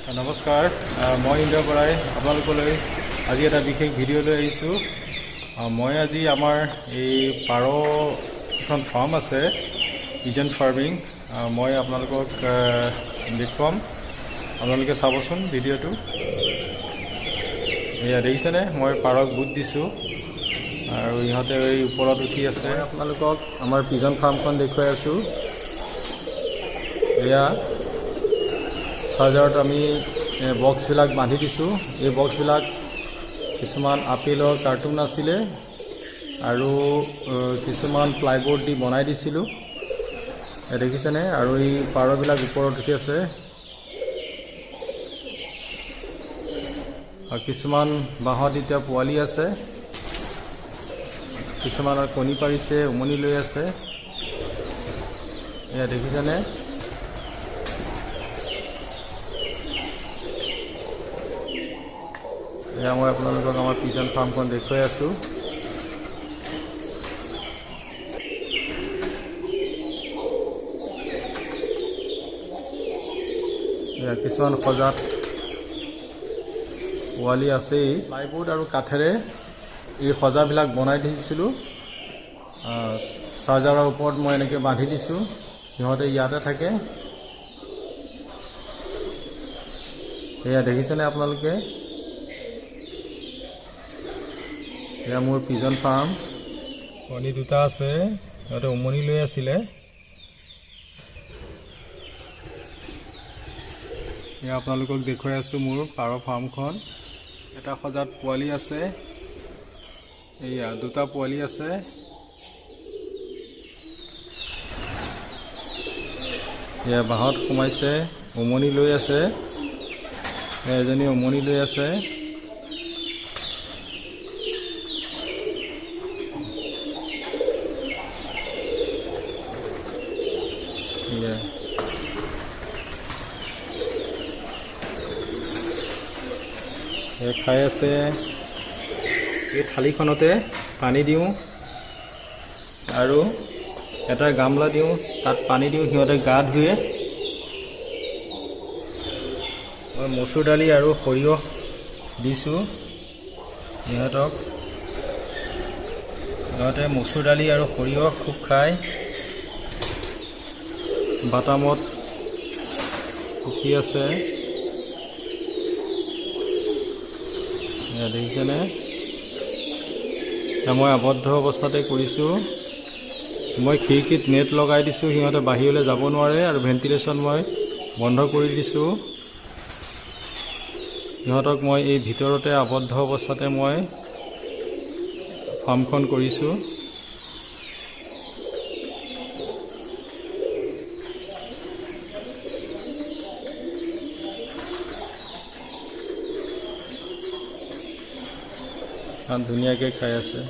নমস্কাৰ মই ইন্দ্ৰ পৰাই আপোনালোকলৈ আজি এটা বিশেষ ভিডিঅ' লৈ আহিছোঁ। মই আজি আমাৰ এই পাৰ এখন ফাৰ্ম আছে পিজন ফাৰ্মিং মই আপোনালোকক দেখুৱাম। আপোনালোকে চাবচোন ভিডিঅ'টো। এয়া দেখিছেনে মই পাৰক বুট দিছোঁ আৰু ইহঁতে এই ওপৰত উঠি আছে। আপোনালোকক আমাৰ পিজন ফাৰ্মখন দেখুৱাই আছোঁ। এয়া চাৰ্জাৰত আমি বক্সবিলাক বান্ধি দিছোঁ। এই বক্সবিলাক কিছুমান আপেলৰ কাৰ্টুন আছিলে আৰু কিছুমান প্লাইবোৰ্ড দি বনাই দিছিলোঁ। দেখিছেনে? আৰু এই পাৰবিলাক ওপৰত উঠি আছে আৰু কিছুমান বাঁহত এতিয়া পোৱালি আছে, কিছুমানৰ কণী পাৰিছে, উমনি লৈ আছে। এয়া দেখিছেনে? এয়া মই আপোনালোকক আমাৰ পিজন ফাৰ্মখন দেখুৱাই আছোঁ। এয়া কিছুমান সজাত পোৱালি আছেই। প্লাইবোৰ্ড আৰু কাঠেৰে এই সজাবিলাক বনাই দিছিলোঁ। চাৰ্জাৰৰ ওপৰত মই এনেকৈ বান্ধি দিছোঁ। সিহঁতে ইয়াতে থাকে। এয়া দেখিছেনে আপোনালোকে? এয়া মোৰ পিজন ফাৰ্ম। কণী দুটা আছে, সিহঁতে উমনি লৈ আছিলে। এয়া আপোনালোকক দেখুৱাই আছোঁ মোৰ পাৰ ফাৰ্মখন। এটা সজাত পোৱালি আছে, এয়া দুটা পোৱালি আছে। এয়া বাঁহত সোমাইছে, উমনি লৈ আছে। এজনী উমনি লৈ আছে। খাই আছে। এই থালিখনতে পানী দিওঁ আৰু এটা গামলা দিওঁ, তাত পানী দিওঁ, সিহঁতে গা ধুৱে। মই মচুৰ দালি আৰু সৰিয়হ দিছোঁ সিহঁতক। সিহঁতে মচুৰ দালি আৰু সৰিয়হ খুব খায়। বাটামত উঠি আছে। দেখিছেনে? মই আবদ্ধ অৱস্থাতে কৰিছোঁ। মই খিৰিকীত নেট লগাই দিছোঁ, সিহঁতে বাহিৰলৈ যাব নোৱাৰে, আৰু ভেণ্টিলেশ্যন মই বন্ধ কৰি দিছোঁ। সিহঁতক মই এই ভিতৰতে আবদ্ধ অৱস্থাতে মই ফাৰ্মখন কৰিছোঁ। ধুনীয়াকৈ খাই আছে।